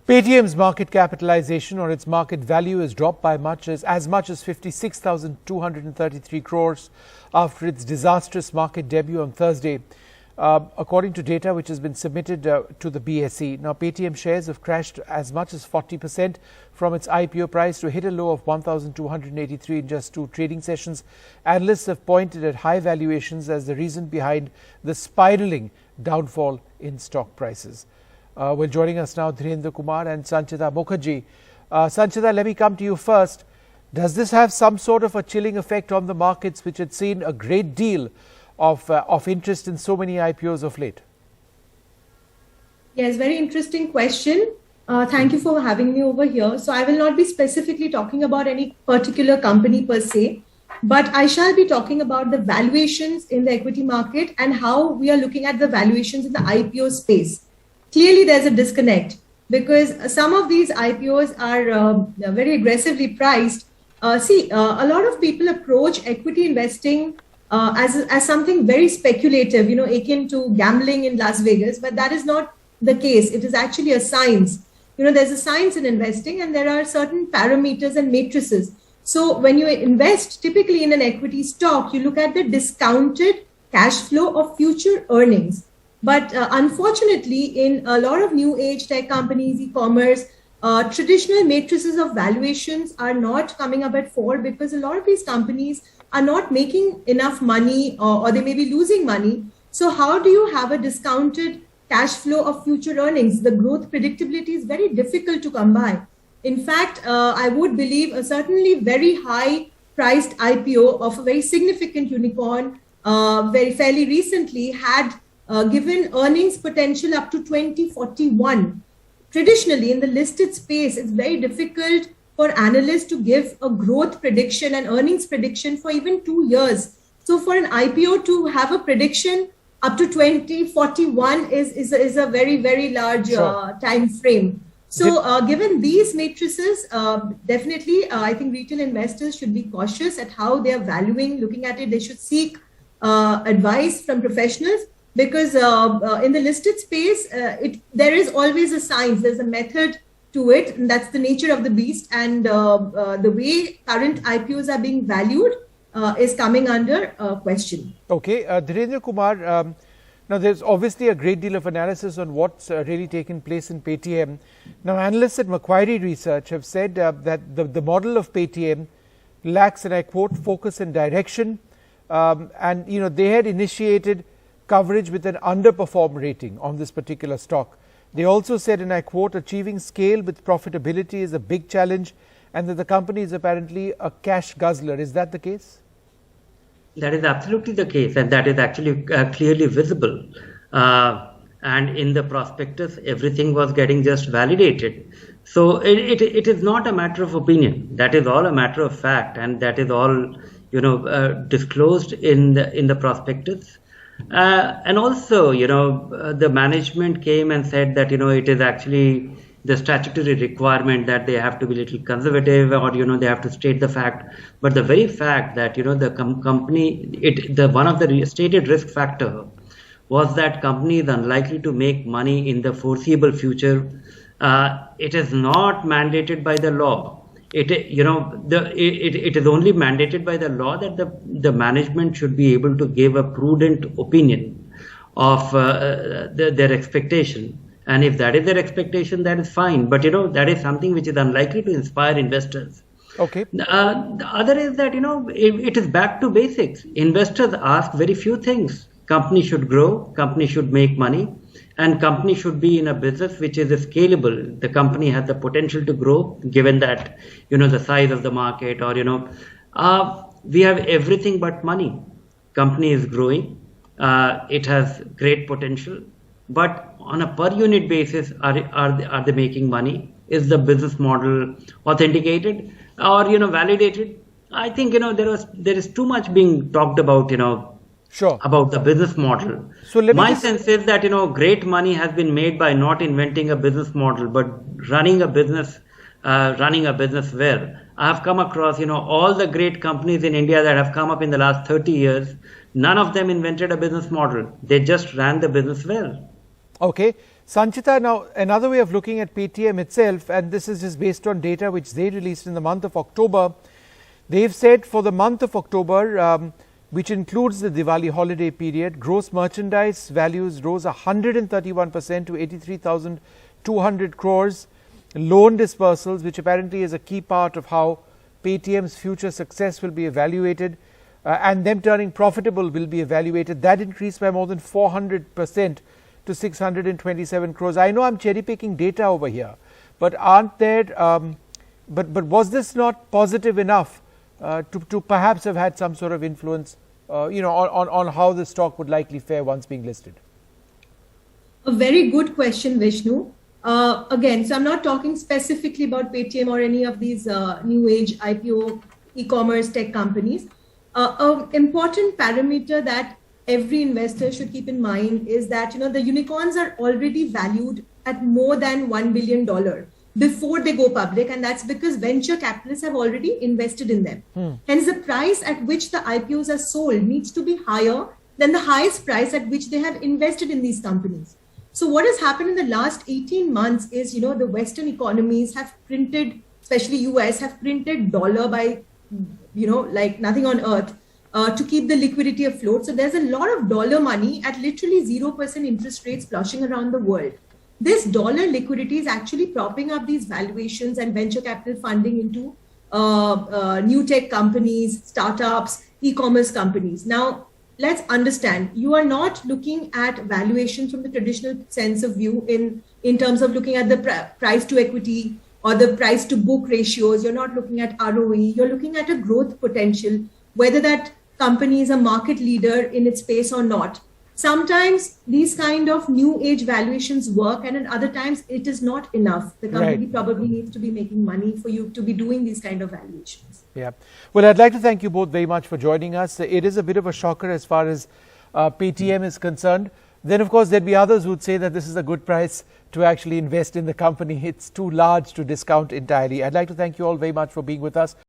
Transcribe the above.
Paytm's market capitalization or its market value has dropped by as much as 56,233 crores after its disastrous market debut on Thursday, according to data which has been submitted to the BSE. Now, Paytm shares have crashed as much as 40% from its IPO price to hit a low of 1,283 in just 2 trading sessions. Analysts have pointed at high valuations as the reason behind the spiraling downfall in stock prices. Joining us now, Dhirendra Kumar and Sanchita Mukherjee. Sanchita, let me come to you first. Does this have some sort of a chilling effect on the markets, which had seen a great deal of interest in so many IPOs of late? Yes, very interesting question. Thank you for having me over here. So I will not be specifically talking about any particular company per se, but I shall be talking about the valuations in the equity market and how we are looking at the valuations in the IPO space. Clearly, there's a disconnect because some of these IPOs are very aggressively priced. A lot of people approach equity investing as something very speculative, akin to gambling in Las Vegas, but that is not the case. It is actually a science. There's a science in investing and there are certain parameters and matrices. So when you invest typically in an equity stock, you look at the discounted cash flow of future earnings. But unfortunately, in a lot of new age tech companies, e-commerce, traditional matrices of valuations are not coming up at fore because a lot of these companies are not making enough money or they may be losing money. So how do you have a discounted cash flow of future earnings? The growth predictability is very difficult to come by. In fact, I would believe a certainly very high priced IPO of a very significant unicorn fairly recently had given earnings potential up to 2041. Traditionally, in the listed space, it's very difficult for analysts to give a growth prediction and earnings prediction for even 2 years. So for an IPO to have a prediction up to 2041 is a very, very large time frame. So given these matrices, definitely, I think retail investors should be cautious at how they are valuing, looking at it. They should seek advice from professionals. Because in the listed space, there is always a science, there's a method to it, and that's the nature of the beast. And the way current IPOs are being valued is coming under question. Okay, Dhirendra Kumar, now there's obviously a great deal of analysis on what's really taken place in Paytm. Now, analysts at Macquarie Research have said that the model of Paytm lacks, and I quote, focus and direction. And, they had initiated coverage with an underperform rating on this particular stock. They also said, and I quote, achieving scale with profitability is a big challenge and that the company is apparently a cash guzzler. Is that the case? That is absolutely the case, and that is actually clearly visible. And in the prospectus, everything was getting just validated. So it is not a matter of opinion. That is all a matter of fact, and that is all disclosed in the prospectus. And also, the management came and said that, it is actually the statutory requirement that they have to be a little conservative or, they have to state the fact. But the very fact that, the company, one of the stated risk factor was that company is unlikely to make money in the foreseeable future. It is not mandated by the law. It is only mandated by the law that the management should be able to give a prudent opinion of their expectation. And if that is their expectation, that is fine. But, that is something which is unlikely to inspire investors. Okay. The other is that, it is back to basics. Investors ask very few things. Company should grow, company should make money, and company should be in a business which is scalable. The company has the potential to grow, given that, the size of the market or, we have everything but money. Company is growing. It has great potential, but on a per unit basis, are they making money? Is the business model authenticated or, validated? I think, there is too much being talked about, Sure. about the business model. So my sense is that, great money has been made by not inventing a business model, but running a business well. I have come across, all the great companies in India that have come up in the last 30 years, none of them invented a business model. They just ran the business well. Okay. Sanchita, now another way of looking at Paytm itself, and this is just based on data which they released in the month of October. They've said for the month of October, which includes the Diwali holiday period, gross merchandise values rose 131% to 83,200 crores. Loan dispersals, which apparently is a key part of how Paytm's future success will be evaluated, and them turning profitable will be evaluated. That increased by more than 400% to 627 crores. I know I'm cherry picking data over here, but aren't there? But was this not positive enough to perhaps have had some sort of influence, on how the stock would likely fare once being listed? A very good question, Vishnu. Again, so I'm not talking specifically about Paytm or any of these new age IPO e-commerce tech companies. An important parameter that every investor should keep in mind is that the unicorns are already valued at more than $1 billion before they go public, and that's because venture capitalists have already invested in them. Hence, the price at which the IPOs are sold needs to be higher than the highest price at which they have invested in these companies. So what has happened in the last 18 months is, the Western economies have printed, especially US, have printed dollar by, like nothing on earth to keep the liquidity afloat. So there's a lot of dollar money at literally 0% interest rates flushing around the world. This dollar liquidity is actually propping up these valuations and venture capital funding into new tech companies, startups, e-commerce companies. Now, let's understand, you are not looking at valuation from the traditional sense of view in terms of looking at the price to equity or the price to book ratios. You're not looking at ROE. You're looking at a growth potential, whether that company is a market leader in its space or not. Sometimes these kind of new age valuations work, and at other times it is not enough. The company probably needs to be making money for you to be doing these kind of valuations. Yeah. Well, I'd like to thank you both very much for joining us. It is a bit of a shocker as far as Paytm is concerned. Then, of course, there'd be others who would say that this is a good price to actually invest in the company. It's too large to discount entirely. I'd like to thank you all very much for being with us.